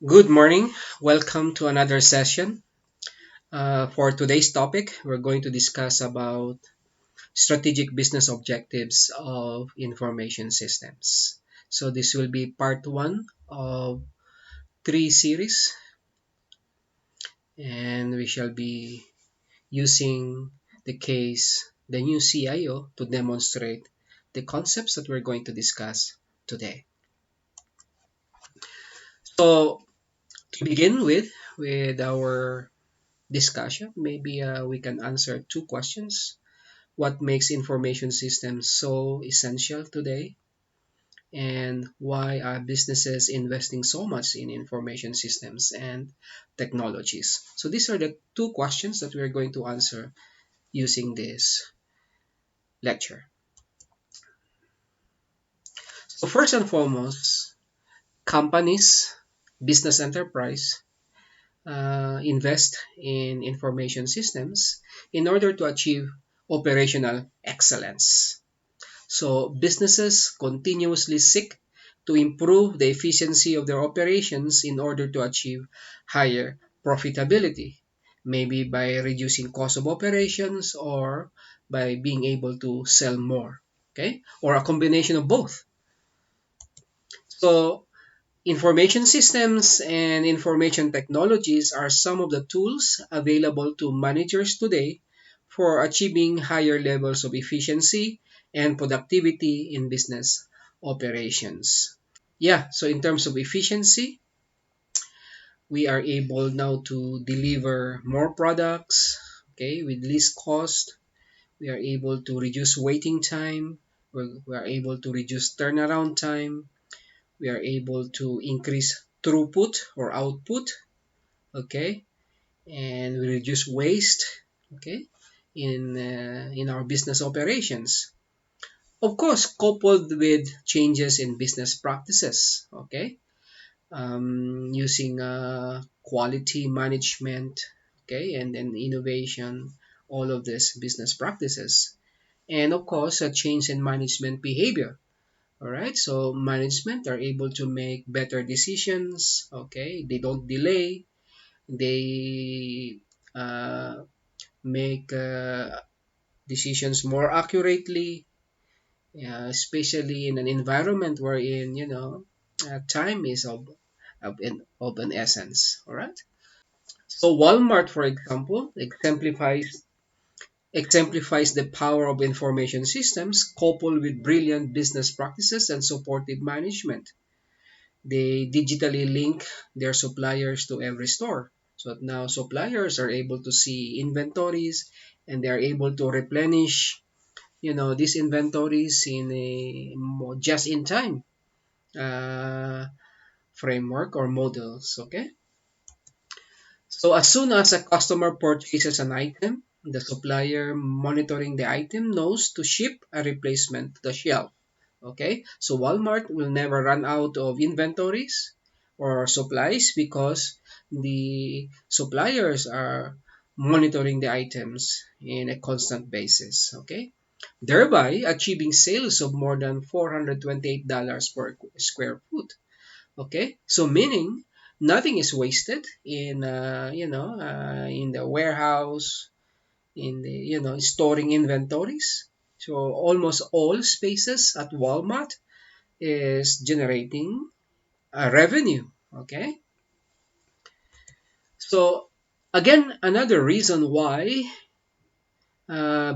Good morning. Welcome to another session. For today's topic, we're going to discuss about strategic business objectives of information systems. So this will be part one of three series, and we shall be using the new CIO to demonstrate the concepts that we're going to discuss today. So to begin with our discussion, maybe we can answer two questions. What makes information systems so essential today, and why are businesses investing so much in information systems and technologies? So these are the two questions that we're going to answer using this lecture. So first and foremost, companies, business enterprise invest in information systems in order to achieve operational excellence. So businesses continuously seek to improve the efficiency of their operations in order to achieve higher profitability, maybe by reducing cost of operations or by being able to sell more, okay? Or a combination of both. So information systems and information technologies are some of the tools available to managers today for achieving higher levels of efficiency and productivity in business operations. Yeah, so in terms of efficiency, we are able now to deliver more products, okay, with least cost. We are able to reduce waiting time. We are able to reduce turnaround time. We are able to increase throughput or output, okay, and we reduce waste, okay, in our business operations. Of course, coupled with changes in business practices, okay, using quality management, okay, and then innovation, all of these business practices, and of course, a change in management behavior. All right, so management are able to make better decisions. Okay, they don't delay. They make decisions more accurately, especially in an environment wherein time is of an essence. All right. So Walmart, for example, exemplifies the power of information systems coupled with brilliant business practices and supportive management. They digitally link their suppliers to every store. So now suppliers are able to see inventories and they are able to replenish, these inventories in a just in time uh, framework or models. Okay. So as soon as a customer purchases an item, the supplier monitoring the item knows to ship a replacement to the shelf. Okay, so Walmart will never run out of inventories or supplies because the suppliers are monitoring the items in a constant basis. Okay, thereby achieving sales of more than $428 per square foot. Okay, so meaning nothing is wasted in the warehouse, in the storing inventories. So almost all spaces at Walmart is generating a revenue. Okay, so again, another reason why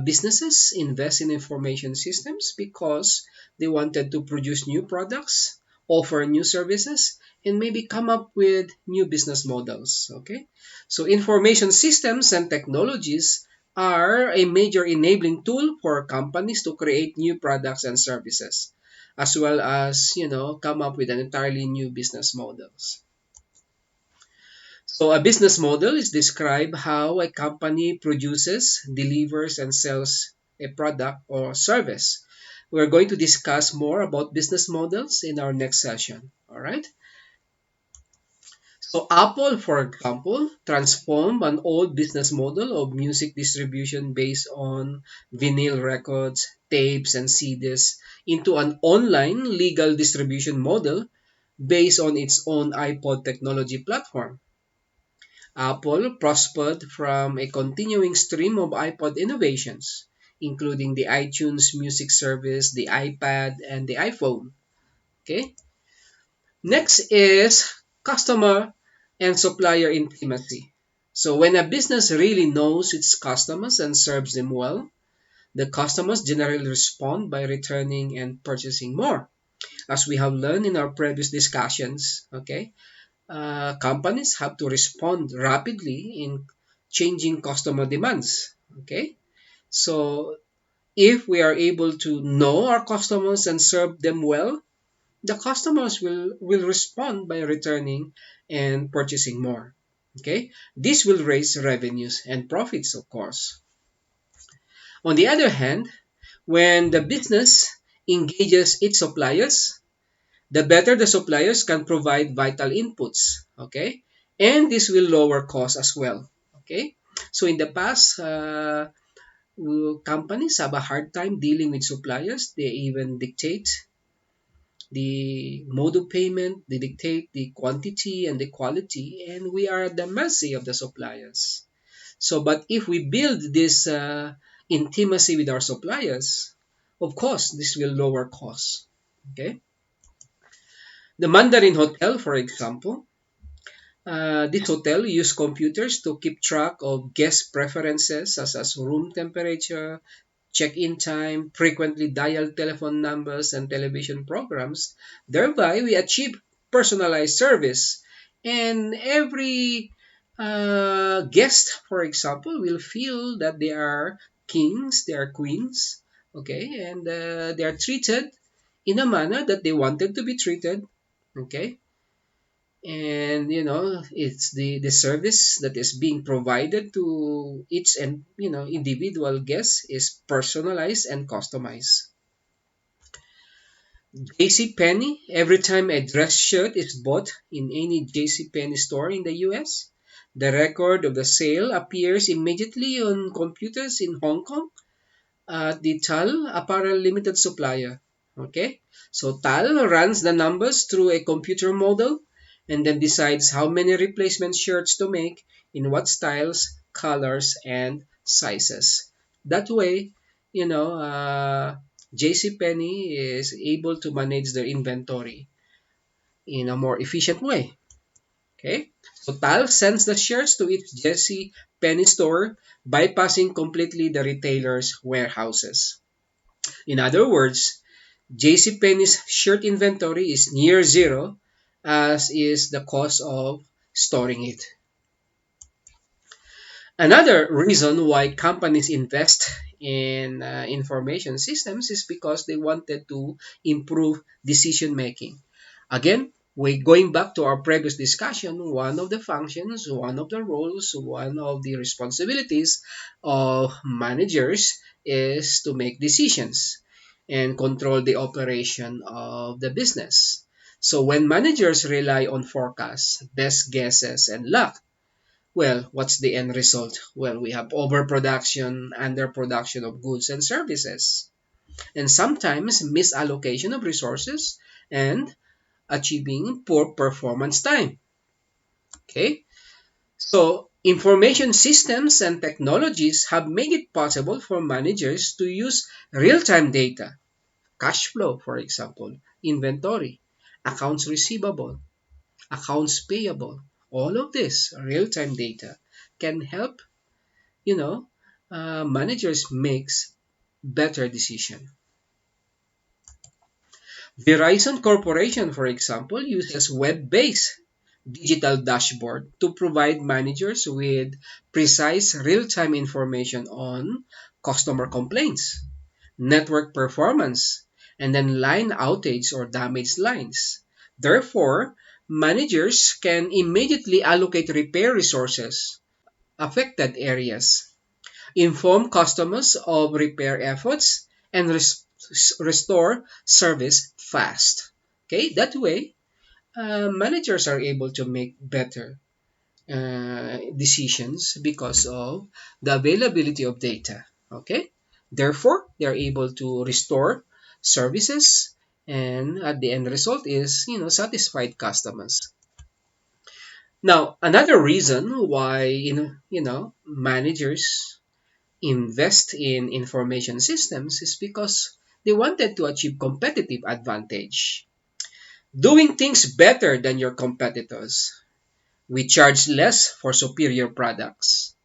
businesses invest in information systems because they wanted to produce new products, offer new services, and maybe come up with new business models. Okay, so information systems and technologies are a major enabling tool for companies to create new products and services, as well as come up with an entirely new business models. So a business model is describe how a company produces, delivers, and sells a product or service. We're going to discuss more about business models in our next session. All right. So Apple, for example, transformed an old business model of music distribution based on vinyl records, tapes, and CDs into an online legal distribution model based on its own iPod technology platform. Apple prospered from a continuing stream of iPod innovations, including the iTunes music service, the iPad, and the iPhone. Okay. Next is customer and supplier intimacy. So when a business really knows its customers and serves them well, the customers generally respond by returning and purchasing more. As we have learned in our previous discussions, okay, companies have to respond rapidly in changing customer demands. Okay, so if we are able to know our customers and serve them well, the customers will respond by returning and purchasing more. Okay, this will raise revenues and profits, of course. On the other hand, when the business engages its suppliers, the better the suppliers can provide vital inputs. Okay, and this will lower costs as well. Okay, so in the past, companies have a hard time dealing with suppliers. They even dictate the mode of payment, they dictate the quantity and the quality, and we are at the mercy of the suppliers. So, but if we build this intimacy with our suppliers, of course, this will lower costs. Okay. The Mandarin Hotel, for example, this hotel use computers to keep track of guest preferences such as room temperature, check-in time, frequently dialed telephone numbers, and television programs. Thereby, we achieve personalized service. And every guest, for example, will feel that they are kings, they are queens, okay, and they are treated in a manner that they wanted to be treated, okay. And it's the service that is being provided to each and individual guest is personalized and customized. JC Penney, every time a dress shirt is bought in any JC Penney store in the US, the record of the sale appears immediately on computers in Hong Kong at the Tal Apparel Limited supplier. Okay, so Tal runs the numbers through a computer model and then decides how many replacement shirts to make in what styles, colors, and sizes. That way, you know, uh, JCPenney is able to manage their inventory in a more efficient way. Okay, so Tal sends the shirts to its JCPenney store, bypassing completely the retailer's warehouses. In other words, JCPenney's shirt inventory is near zero, as is the cost of storing it. Another reason why companies invest in information systems is because they wanted to improve decision making. Again, we going back to our previous discussion, one of the functions, one of the roles, one of the responsibilities of managers is to make decisions and control the operation of the business. So when managers rely on forecasts, best guesses, and luck, well, what's the end result? Well, we have overproduction, underproduction of goods and services, and sometimes misallocation of resources and achieving poor performance time. Okay, so information systems and technologies have made it possible for managers to use real-time data, cash flow, for example, inventory, accounts receivable, accounts payable. All of this real-time data can help you know, managers makes better decision. Verizon Corporation, for example, uses web-based digital dashboard to provide managers with precise real-time information on customer complaints, network performance, and then line outage or damaged lines. Therefore, managers can immediately allocate repair resources affected areas, inform customers of repair efforts, and restore service fast. Okay, that way, managers are able to make better decisions because of the availability of data. Okay, therefore, they are able to restore services And at the end result is, satisfied customers. Now, another reason why, managers invest in information systems is because they wanted to achieve competitive advantage. Doing things better than your competitors. We charge less for superior products.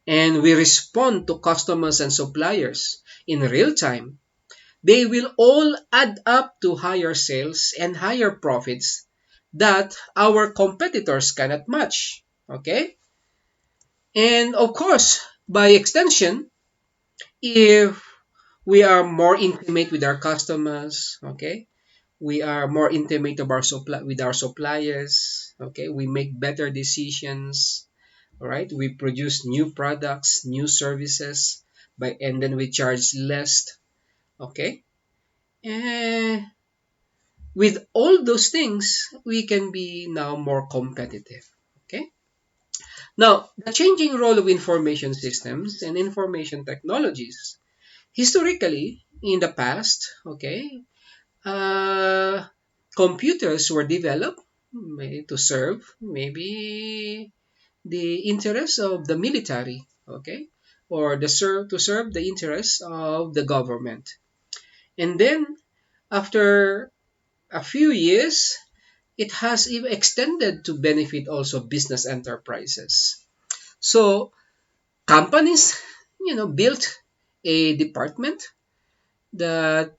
And we respond to customers and suppliers in real time. They will all add up to higher sales and higher profits that our competitors cannot match. Okay? And of course, by extension, if we are more intimate with our customers, okay, we are more intimate with our suppliers, okay, we make better decisions, all right, we produce new products, new services, and then we charge less, okay. And with all those things, we can be now more competitive, okay. Now, the changing role of information systems and information technologies. Historically, in the past, okay, uh, computers were developed to serve maybe the interests of the military, okay, or to serve the interests of the government. And then after a few years, it has even extended to benefit also business enterprises. So companies, built a department that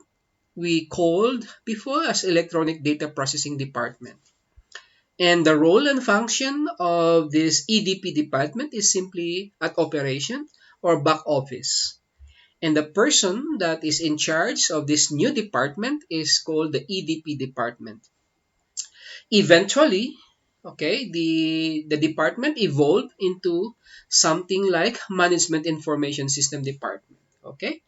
we called before as electronic data processing department. And the role and function of this EDP department is simply at operation or back office. And the person that is in charge of this new department is called the EDP department. Eventually, okay, the department evolved into something like management information system department. Okay,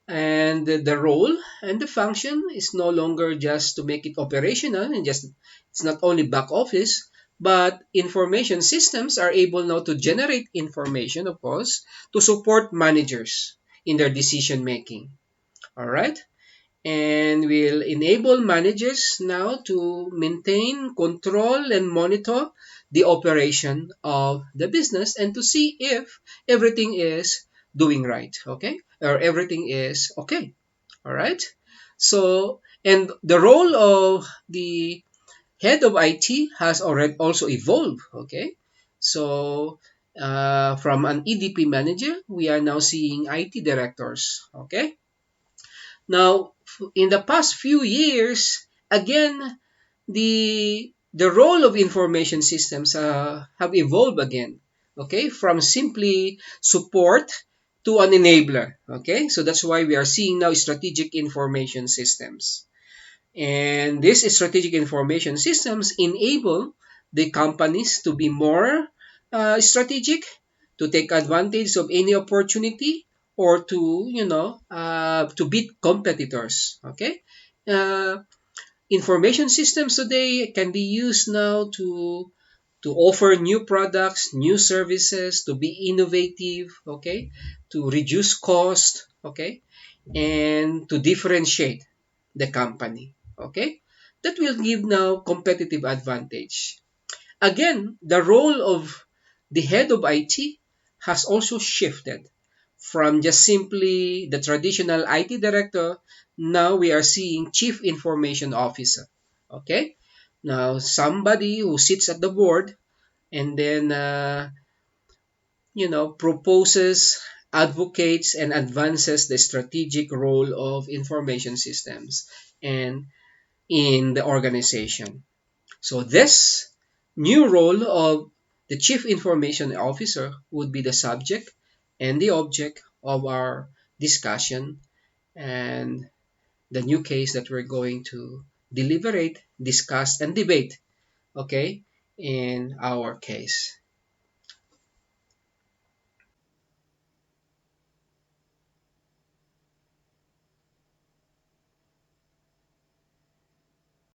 and the role and the function is no longer just to make it operational and just it's not only back office, but information systems are able now to generate information, of course, to support managers in their decision making. All right, and will enable managers now to maintain, control, and monitor the operation of the business and to see if everything is doing right, okay, or everything is okay. All right, so and the role of the head of IT has already also evolved, okay. So from an EDP manager we are now seeing IT directors, okay. Now, in the past few years, again, the role of information systems have evolved again. Okay, from simply support to an enabler. Okay, so that's why we are seeing now strategic information systems. And these strategic information systems enable the companies to be more strategic, to take advantage of any opportunity, or to beat competitors. Okay, uh, information systems today can be used now to offer new products, new services, to be innovative. Okay, to reduce cost. Okay, and to differentiate the company. Okay, that will give now competitive advantage. Again, the role of the head of IT has also shifted from just simply the traditional IT director. Now we are seeing chief information officer. Okay, now somebody who sits at the board and then proposes, advocates, and advances the strategic role of information systems and in the organization. So this new role of the chief information officer would be the subject and the object of our discussion and the new case that we're going to deliberate, discuss, and debate, okay, in our case.